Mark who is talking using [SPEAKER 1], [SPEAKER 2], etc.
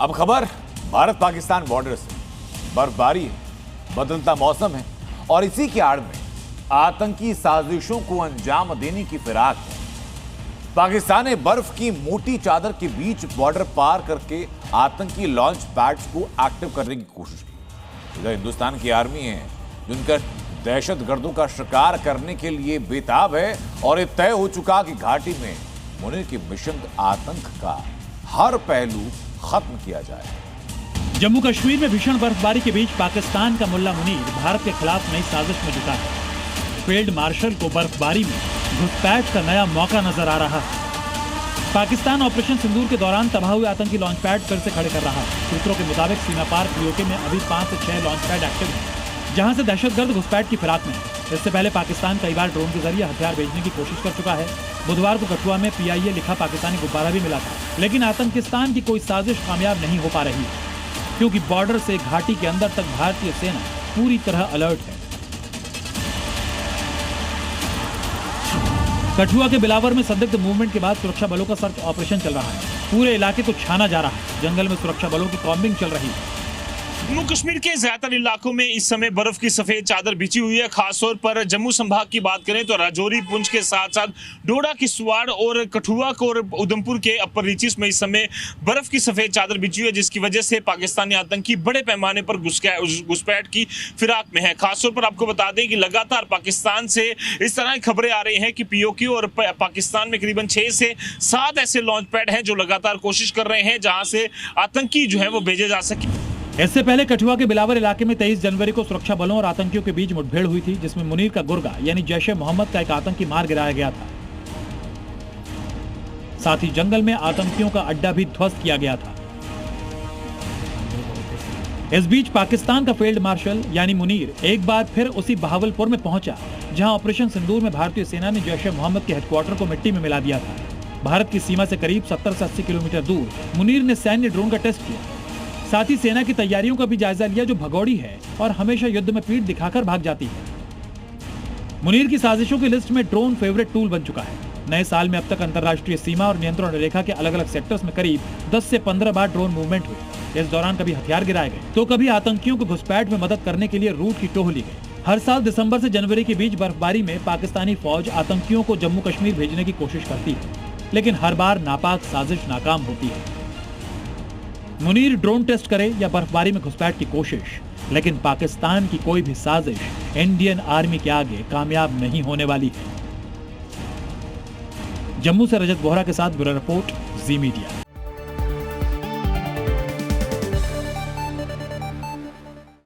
[SPEAKER 1] अब खबर भारत पाकिस्तान बॉर्डर से। बर्फबारी है, बदलता मौसम है और इसी की आड़ में आतंकी साजिशों को अंजाम देने की फिराक है। पाकिस्तान ने बर्फ की मोटी चादर के बीच बॉर्डर पार करके आतंकी लॉन्च पैड्स को एक्टिव करने की कोशिश की। इधर हिंदुस्तान की आर्मी है जिनका दहशतगर्दों का शिकार करने के लिए बेताब है और ये तय हो चुका कि घाटी में मुनीर के मिशन आतंक का हर पहलू खत्म किया जाए।
[SPEAKER 2] जम्मू कश्मीर में भीषण बर्फबारी के बीच पाकिस्तान का मुल्ला मुनीर भारत के खिलाफ नई साजिश में जुटा है। फील्ड मार्शल को बर्फबारी में घुसपैठ का नया मौका नजर आ रहा है। पाकिस्तान ऑपरेशन सिंदूर के दौरान तबाह हुए आतंकी लॉन्च पैड फिर से खड़े कर रहा है। सूत्रों के मुताबिक सीमा पार पीओके में अभी 5 से 6 लॉन्च पैड एक्टिव हैं, जहां से दहशतगर्द घुसपैठ की फिराक में है। इससे पहले पाकिस्तान कई बार ड्रोन के जरिए हथियार भेजने की कोशिश कर चुका है। बुधवार को कठुआ में PIA लिखा पाकिस्तानी गुब्बारा भी मिला था, लेकिन आतंकिस्तान की कोई साजिश कामयाब नहीं हो पा रही है, क्योंकि बॉर्डर से घाटी के अंदर तक भारतीय सेना पूरी तरह अलर्ट है। कठुआ के बिलावर में संदिग्ध मूवमेंट के बाद सुरक्षा बलों का सर्च ऑपरेशन चल रहा है। पूरे इलाके को छाना जा रहा है। जंगल में सुरक्षा बलों की कॉम्बिंग चल रही है।
[SPEAKER 3] जम्मू कश्मीर के ज्यादातर इलाकों में इस समय बर्फ की सफेद चादर बिछी हुई है। खासतौर पर जम्मू संभाग की बात करें तो राजौरी, पुंछ के साथ साथ डोडा, किश्तवाड़ और कठुआ और उधमपुर के अपर रीचेस में इस समय बर्फ की सफेद चादर बिछी हुई है, जिसकी वजह से पाकिस्तानी आतंकी बड़े पैमाने पर घुसपैठ की फिराक में है। खासतौर पर आपको बता दें कि लगातार पाकिस्तान से इस तरह की खबरें आ रही हैं कि POK और पाकिस्तान में करीबन 6 से 7 ऐसे लॉन्च पैड हैं जो लगातार कोशिश कर रहे हैं जहां से आतंकी जो है वो भेजे जा सके।
[SPEAKER 2] इससे पहले कठुआ के बिलावर इलाके में 23 जनवरी को सुरक्षा बलों और आतंकियों के बीच मुठभेड़ हुई थी, जिसमें मुनीर का गुर्गा यानी जैश-ए-मोहम्मद का एक आतंकी मार गिराया गया था। साथ ही जंगल में आतंकियों का अड्डा भी ध्वस्त किया गया था। इस बीच पाकिस्तान का फील्ड मार्शल यानी मुनीर एक बार फिर उसी बहावलपुर में पहुंचा, जहां ऑपरेशन सिंदूर में भारतीय सेना ने जैश-ए-मोहम्मद के हेडक्वार्टर को मिट्टी में मिला दिया था। भारत की सीमा से करीब 70 से 80 किलोमीटर दूर मुनीर ने सैन्य ड्रोन का टेस्ट किया। साथ ही सेना की तैयारियों का भी जायजा लिया, जो भगौड़ी है और हमेशा युद्ध में पीठ दिखाकर भाग जाती है। मुनीर की साजिशों की लिस्ट में ड्रोन फेवरेट टूल बन चुका है। नए साल में अब तक अंतर्राष्ट्रीय सीमा और नियंत्रण रेखा के अलग अलग सेक्टर्स में करीब 10 से 15 बार ड्रोन मूवमेंट हुई। इस दौरान कभी हथियार गिराए गए तो कभी आतंकियों को घुसपैठ में मदद करने के लिए रूट की टोह ली गई। हर साल दिसंबर से जनवरी के बीच बर्फबारी में पाकिस्तानी फौज आतंकियों को जम्मू कश्मीर भेजने की कोशिश करती है, लेकिन हर बार नापाक साजिश नाकाम होती है। मुनीर ड्रोन टेस्ट करे या बर्फबारी में घुसपैठ की कोशिश, लेकिन पाकिस्तान की कोई भी साजिश इंडियन आर्मी के आगे कामयाब नहीं होने वाली है। जम्मू से रजत बोहरा के साथ ब्यूरो रिपोर्ट, जी मीडिया।